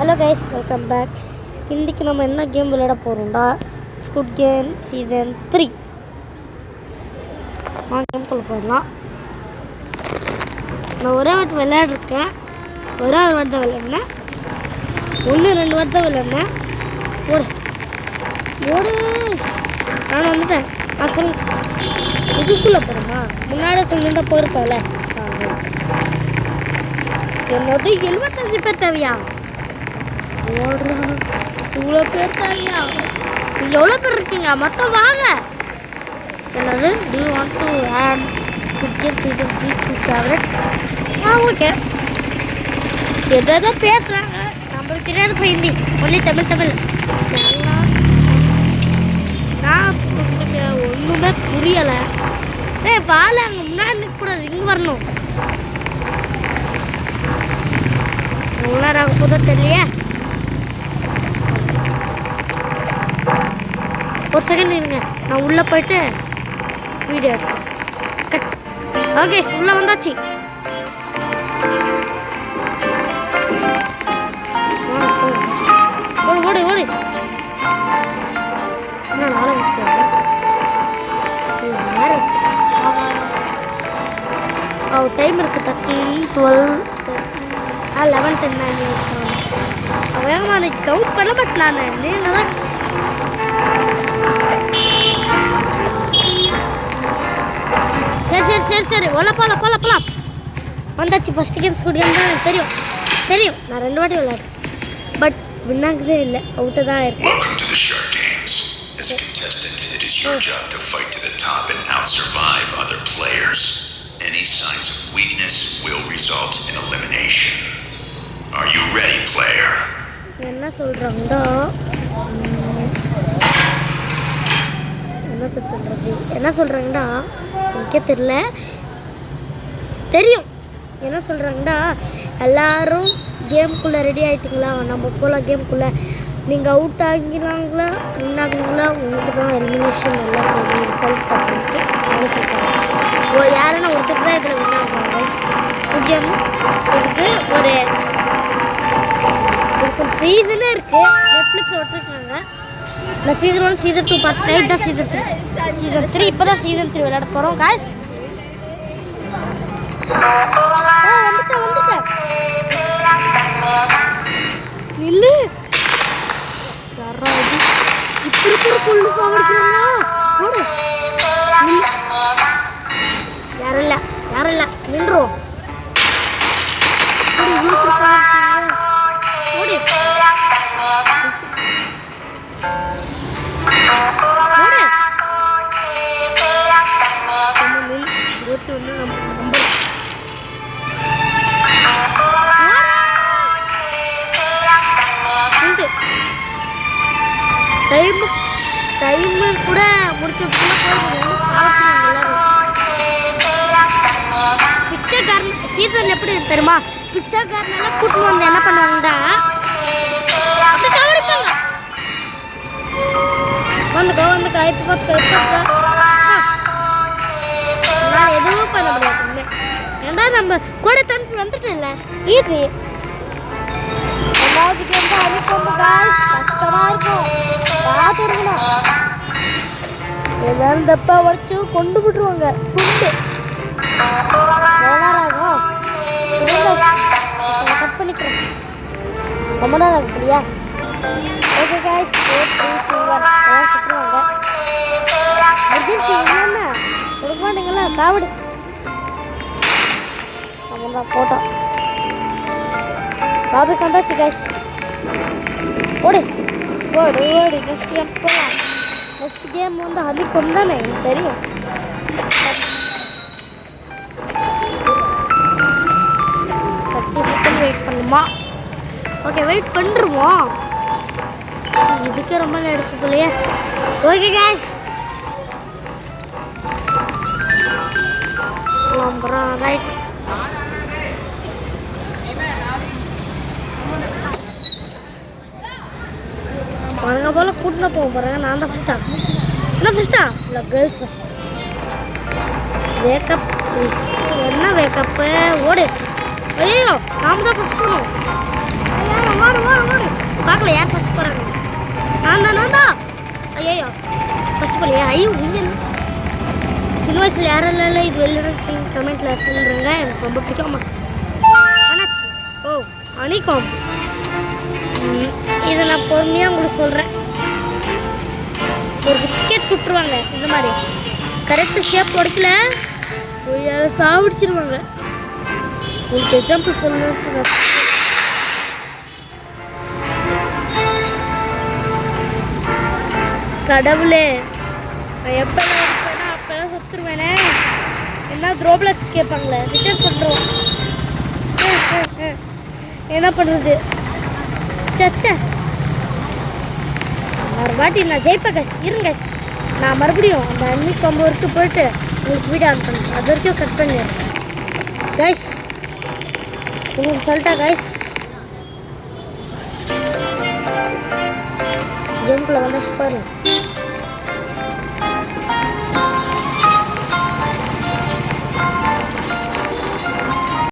Hello guys, welcome back. இன்றைக்கி நம்ம என்ன கேம் விளையாட போகிறோம்டா, ஸ்குட் கேம் சீசன் 3. கேம்குள்ளே போயிடலாம். நான் ஒரே வாட்டி விளையாடிருக்கேன், ஒரே ஒரு வாட்டி தான் விளையாடினேன், 1-2 வாட்டி தான் விளையாடினேன். ஓடு ஓடு, நான் வந்துட்டேன். நான் சொல் இதுக்குள்ளே போகிறேன்னா முன்னாடியே சொல்லிட்டு போயிருப்பேன்ல. என்னது 75 பேர் தேவையா? இவ்வளோ பேர் தேவையா? நீங்கள் எவ்வளோ பேர் இருக்கீங்க மொத்தம்? வாங்க. என்னது do you want to add Squid Game season 3 to favorite? Okay. எதாவது பேசுகிறாங்க, நம்மளுக்கு தெரியாது ஹிந்தி, ஒன்லி தமிழ். நான் உங்களுக்கு ஒன்றுமே புரியலை. வாழ அங்கே முன்னாடி நிற்கக்கூடாது, இங்கே வரணும். உள்ளாராக போதும் தெரியலையே. ஒரு செகண்ட் இருங்க, நான் உள்ளே போயிட்டு வீடியோ எடுத்தேன். ஓகே, உள்ளே வந்தாச்சு. ஓடு ஓடு. இன்னும் நாளை டைம் இருக்குது. 13, 12, 11, 10 வேகமாக எனக்கு கவுண்ட் பண்ண மாட்டேன். நான் சரி போலாம். வந்தாச்சு. ஃபஸ்ட்டு கேம் ஸ்குட் கேம் தான் எனக்கு தெரியும். நான் 2 வாட்டி விளையாடுறேன், பட் வின்னாகவே இல்லை, அவுட்டு தான் இருக்கேன். As a contestant, it is your job to fight to the top and out-survive other players. Any signs of weakness will result in elimination. Are you ready, player? என்ன சொல்கிறாங்கடா எனக்கே தெரியல. தெரியும் என்ன சொல்கிறாங்கடா, எல்லாரும் கேமுக்குள்ளே ரெடி ஆகிட்டிங்களா, நம்ம போகலாம் கேமுக்குள்ளே. நீங்கள் அவுட் ஆகினாங்களா வின்னாகுங்களா, உங்களுக்கு தான் எலிமினேஷன் எல்லாம் ரிசல்ட் அப்படின்ட்டு சொல்லிட்டாங்க. யாருன்னா ஒருத்தர் தான் இதில் வின் ஆகுவாங்க. கேம் இதுக்கு ஒரு சீசனே இருக்குது, நெட்ஃப்ளிக்ஸில் விட்டுருக்காங்க. நான் சீசன் 1 சீசன் 2 பார்த்துட்டேன். இதுதான் சீசன் 3 இப்போ தான் சீசன் 3 விளையாட போகிறோம். காய்ஸ் வந்துட்டேன். நில்லு. யாராவது இப்படி பேர் கொள்ளு சாவடிக்கிறாங்க. ஓடு. யாரும் இல்லை நின்றோம். ஓடி டைம் கூட முடிச்ச பிச்சைக்காரன் சீசன் எப்படி தெரியுமா? பிச்சைக்காரனெல்லாம் கூட்டிட்டு வந்து என்ன பண்ணுவாங்கடா, அப்படி கவனிப்பாங்க. வந்துக்கோ இப்போ நான் எதுவும் பண்ண முடியாது. ஏன்னா நம்ம கூட தனித்து வந்துட்டோம்ல ஈஸி. எல்லாத்துக்கு வந்து அனுப்பணும் காய், கஷ்டமாக இருக்கும். பார்த்துருக்கணும், எல்லாரும் தப்பா உடச்சு கொண்டு விட்டுருவாங்க. குண்டு ஆகும், கட் பண்ணிக்கிறேன். ரொம்ப நேரம் ஆகும் இல்லையா? ஓகே காய்ஸ், 4, 3, 2, 1 எல்லாம் சுற்றுவாங்க. முடிஞ்சிருச்சு. என்னென்ன கொடுக்க மாட்டீங்களா சாப்பிடு. நம்ம தான் போட்டோம். பாபுக்கு வந்தாச்சு காய்ஸ். ஓடு. நெக்ஸ்ட் கேம் போகலாம். நெக்ஸ்ட் கேம் வந்து அதுக்கு தானே எனக்கு தெரியும். 30 செகண்ட் வெயிட் பண்ணுமா? ஓகே, வெயிட் பண்ணுருவோம். இதுக்கே ரொம்ப நேரம் எடுக்கும் போலையே. Okay guys, right. அவங்க போல் கூட்டினா போக போகிறாங்க. நான் தான் ஃபஸ்ட்டா இல்லை கேர்ள்ஸ் ஃபஸ்ட். Wake up please. என்ன வேக்கப்பு? ஓடு. ஐயோ, நாம் தான் ஃபஸ்ட் போகணும். ஓடு ஐயோ இங்கே சின்ன வயசில் யாரெல்லாம் இது வெளியிடறீங்க கமெண்ட்டில் சொல்கிறேங்க. எனக்கு ரொம்ப பிடிக்கும். ஆனாச்சு ஓ அனிகாம். இதை நான் பொறுமையாக உங்களுக்கு சொல்கிறேன். ஒரு பிஸ்கெட் கொடுத்துருவாங்க இந்த மாதிரி கரெக்டு ஷேப் உடைக்கல அதை சாப்பிடிச்சிருவாங்க. உங்களுக்கு எக்ஸாம்பிள் சொல்லணும். கடவுளே நான் எப்போ இருப்பேனா அப்போல்லாம் சுற்றுருவேனே. என்ன த்ரோப்ளக்ஸ் கேட்பாங்களே ரிட்டர்ன் பண்ணுறோம். என்ன பண்ணுறது சச்சா. ஒரு வாட்டி நான் ஜெயிப்பேன் கைஸ். இருங்க கைஸ், நான் மறுபடியும் அந்த அன்னிக்காம்பு வரைக்கும் போயிட்டு உங்களுக்கு வீடியோ ஆன் பண்ணுறேன். அது வரைக்கும் கட் பண்ணிடுறேன் கைஸ். உங்களுக்கு சொல்லிட்டா கைஸ் கேம்குள்ளே வந்தாச்சு பாருங்க.